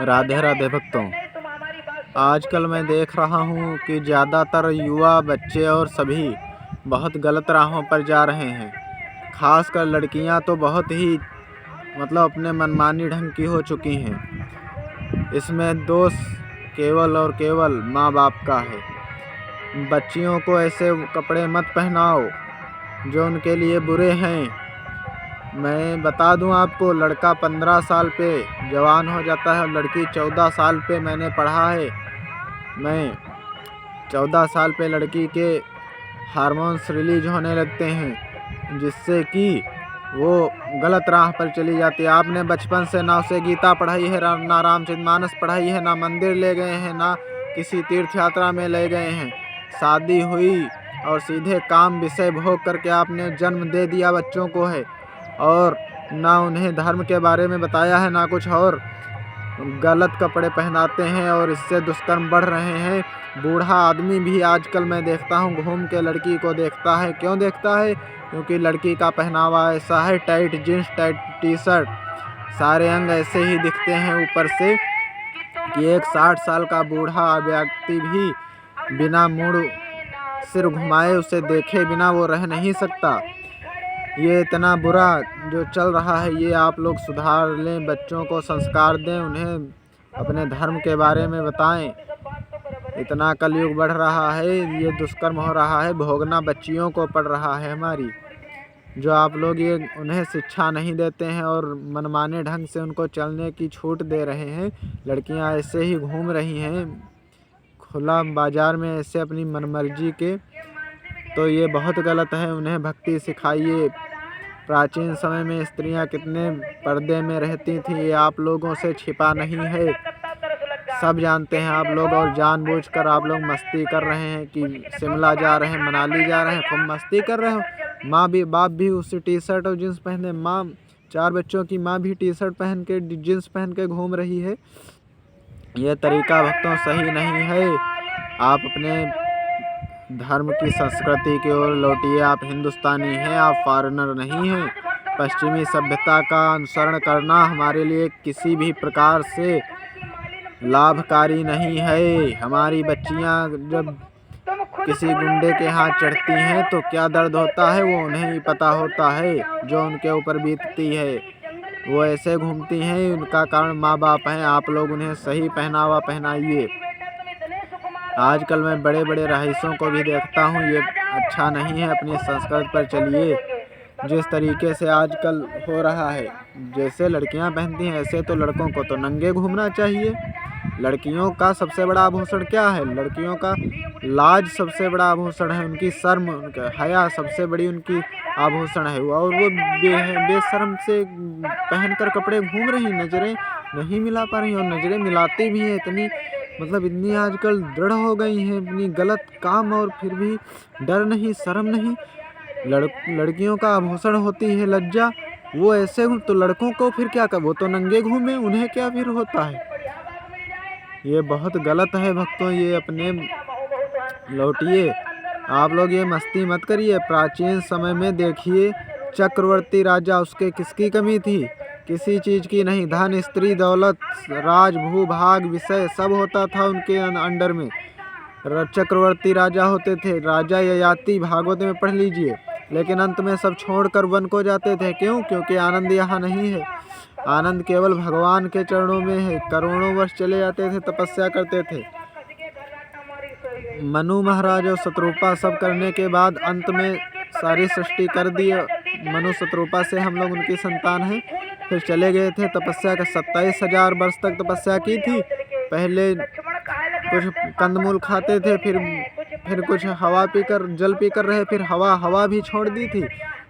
राधे राधे भक्तों। आजकल मैं देख रहा हूँ कि ज़्यादातर युवा बच्चे और सभी बहुत गलत राहों पर जा रहे हैं। खासकर लड़कियाँ तो बहुत ही अपने मनमानी ढंग की हो चुकी हैं। इसमें दोष केवल और केवल माँ बाप का है। बच्चियों को ऐसे कपड़े मत पहनाओ जो उनके लिए बुरे हैं। मैं बता दूं आपको, लड़का 15 साल पे जवान हो जाता है और लड़की 14 साल पे। मैंने पढ़ा है, मैं 14 साल पे लड़की के हार्मोन्स रिलीज होने लगते हैं, जिससे कि वो गलत राह पर चली जाती है। आपने बचपन से ना उसे गीता पढ़ाई है, ना रामचरितमानस पढ़ाई है, ना मंदिर ले गए हैं, ना किसी तीर्थ यात्रा में ले गए हैं। शादी हुई और सीधे काम विषय भोग करके आपने जन्म दे दिया बच्चों को है, और ना उन्हें धर्म के बारे में बताया है ना कुछ और। गलत कपड़े पहनाते हैं और इससे दुष्कर्म बढ़ रहे हैं। बूढ़ा आदमी भी आजकल मैं देखता हूँ घूम के लड़की को देखता है। क्यों देखता है? क्योंकि लड़की का पहनावा ऐसा है, tight jeans, tight T shirt, सारे अंग ऐसे ही दिखते हैं ऊपर से कि एक 60 साल का बूढ़ा व्यक्ति भी बिना मुड़ सिर घुमाए उसे देखे बिना वो रह नहीं सकता। ये इतना बुरा जो चल रहा है, ये आप लोग सुधार लें, बच्चों को संस्कार दें, उन्हें अपने धर्म के बारे में बताएं। इतना कलयुग बढ़ रहा है, ये दुष्कर्म हो रहा है, भोगना बच्चियों को पड़ रहा है हमारी। जो आप लोग ये उन्हें शिक्षा नहीं देते हैं और मनमाने ढंग से उनको चलने की छूट दे रहे हैं। लड़कियां ऐसे ही घूम रही हैं खुला बाजार में ऐसे अपनी मनमर्जी के, तो ये बहुत गलत है। उन्हें भक्ति सिखाइए। प्राचीन समय में स्त्रियां कितने पर्दे में रहती थीं, ये आप लोगों से छिपा नहीं है, सब जानते हैं आप लोग। और जानबूझकर आप लोग मस्ती कर रहे हैं कि शिमला जा रहे हैं, मनाली जा रहे हैं, खूब मस्ती कर रहे हो। माँ भी बाप भी उसी टी शर्ट और जीन्स पहने, माँ 4 बच्चों की माँ भी टी शर्ट पहन के जीन्स पहन के घूम रही है। ये तरीका भक्तों सही नहीं है। आप अपने धर्म की संस्कृति की ओर लौटिए। आप हिंदुस्तानी हैं, आप फॉरेनर नहीं हैं। पश्चिमी सभ्यता का अनुसरण करना हमारे लिए किसी भी प्रकार से लाभकारी नहीं है। हमारी बच्चियां जब किसी गुंडे के हाथ चढ़ती हैं तो क्या दर्द होता है वो उन्हें ही पता होता है, जो उनके ऊपर बीतती है। वो ऐसे घूमती हैं, उनका कारण माँ बाप हैं। आप लोग उन्हें सही पहनावा पहनाइए। आजकल मैं बड़े बड़े रईसों को भी देखता हूँ, ये अच्छा नहीं है। अपनी संस्कृति पर चलिए। जिस तरीके से आजकल हो रहा है, जैसे लड़कियां पहनती हैं ऐसे तो लड़कों को तो नंगे घूमना चाहिए। लड़कियों का सबसे बड़ा आभूषण क्या है? लड़कियों का लाज सबसे बड़ा आभूषण है, उनकी शर्म, उनका हया सबसे बड़ी उनकी आभूषण है। और वो बेशर्म से पहनकर कपड़े घूम रही, नज़रें नहीं मिला पा रही, और नज़रें मिलाती भी हैं। इतनी इतनी आजकल दृढ़ हो गई हैं अपनी गलत काम, और फिर भी डर नहीं, शर्म नहीं। लड़कियों का आभूषण होती है लज्जा। वो ऐसे तो लड़कों को फिर क्या कर, वो तो नंगे घूमे, उन्हें क्या फिर होता है? ये बहुत गलत है भक्तों। ये अपने लौटिए। आप लोग ये मस्ती मत करिए। प्राचीन समय में देखिए, चक्रवर्ती राजा, उसके किसकी कमी थी? किसी चीज़ की नहीं। धन, स्त्री, दौलत, राज, भूभाग, विषय सब होता था उनके अंडर में। चक्रवर्ती राजा होते थे। राजा ययाति भागवत में पढ़ लीजिए। लेकिन अंत में सब छोड़कर वन को जाते थे। क्यों? क्योंकि आनंद यहाँ नहीं है। आनंद केवल भगवान के चरणों में है। करोड़ों वर्ष चले जाते थे, तपस्या करते थे। मनु महाराज और शत्रुपा सब करने के बाद अंत में सारी सृष्टि कर दी। मनु शत्रुपा से हम लोग उनकी संतान हैं। फिर चले गए थे तपस्या का, 27,000 वर्ष तक तपस्या की थी। पहले कुछ कंदमूल खाते थे, फिर कुछ हवा पीकर, जल पीकर रहे, फिर हवा भी छोड़ दी थी।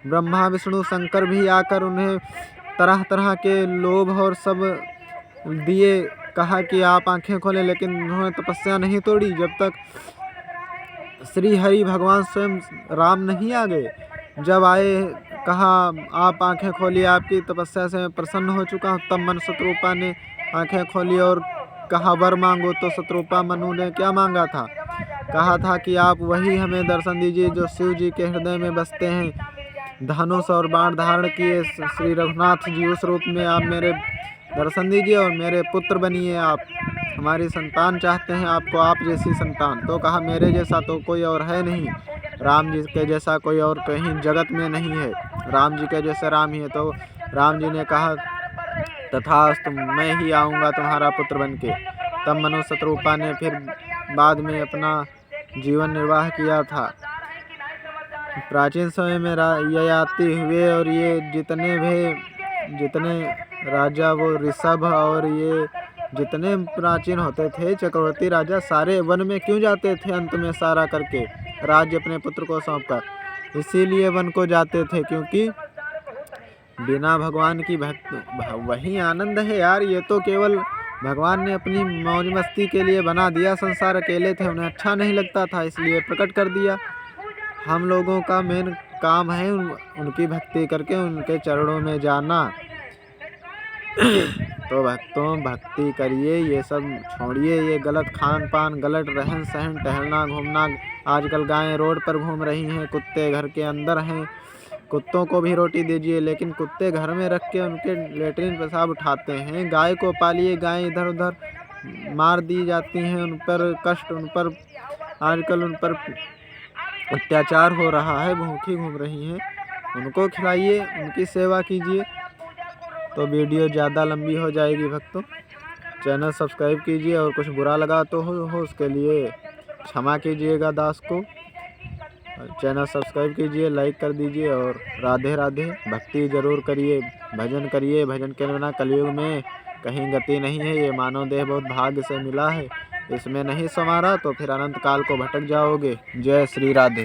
ब्रह्मा विष्णु शंकर भी आकर उन्हें तरह तरह के लोभ और सब दिए, कहा कि आप आंखें खोलें, लेकिन उन्होंने तपस्या नहीं तोड़ी जब तक श्री हरि भगवान स्वयं राम नहीं आ गए। जब आए, कहा आप आंखें खोलिए, आपकी तपस्या से मैं प्रसन्न हो चुका हूँ। तब मनु शत्रुपा ने आंखें खोली और कहा वर मांगो। तो शत्रुपा मनु ने क्या मांगा था? कहा था कि आप वही हमें दर्शन दीजिए जो शिव जी के हृदय में बसते हैं। धनुष और बाण धारण किए श्री रघुनाथ जी, उस रूप में आप मेरे दर्शन दीजिए और मेरे पुत्र बनिए आप। हमारी संतान चाहते हैं आपको, आप जैसी संतान। तो कहा मेरे जैसा तो कोई और है नहीं, राम जी के जैसा कोई और कहीं जगत में नहीं है, राम जी के जैसे राम ही है। तो राम जी ने कहा तथास्तु, मैं ही आऊँगा तुम्हारा पुत्र बनके। तब मनु शतरूपा ने फिर बाद में अपना जीवन निर्वाह किया था। प्राचीन समय में ययाति हुए और ये जितने राजा वो ऋषभ और ये जितने प्राचीन होते थे चक्रवर्ती राजा, सारे वन में क्यों जाते थे? अंत में सारा करके राज्य अपने पुत्र को सौंपकर इसीलिए वन को जाते थे, क्योंकि बिना भगवान की भक्त वही आनंद है यार। ये तो केवल भगवान ने अपनी मौज मस्ती के लिए बना दिया संसार। अकेले थे, उन्हें अच्छा नहीं लगता था, इसलिए प्रकट कर दिया। हम लोगों का मेन काम है उनकी भक्ति करके उनके चरणों में जाना। तो भक्तों, भक्ति करिए, ये सब छोड़िए, ये गलत खान पान, गलत रहन सहन, टहलना घूमना। आजकल गायें रोड पर घूम रही हैं, कुत्ते घर के अंदर हैं। कुत्तों को भी रोटी दीजिए, लेकिन कुत्ते घर में रख के उनके लेटरिन पेशाब उठाते हैं। गाय को पालिए, गायें इधर उधर मार दी जाती हैं, उन पर कष्ट, उन पर आजकल उन पर अत्याचार हो रहा है, भूखी घूम रही हैं। उनको खिलाइए, उनकी सेवा कीजिए। तो वीडियो ज़्यादा लंबी हो जाएगी भक्तों। चैनल सब्सक्राइब कीजिए और कुछ बुरा लगा तो हो उसके लिए क्षमा कीजिएगा दास को। चैनल सब्सक्राइब कीजिए, लाइक कर दीजिए और राधे राधे। भक्ति जरूर करिए, भजन करिए। भजन के बिना कलयुग में कहीं गति नहीं है। ये मानव देह बहुत भाग्य से मिला है, इसमें नहीं संवारा तो फिर अनंत काल को भटक जाओगे। जय श्री राधे।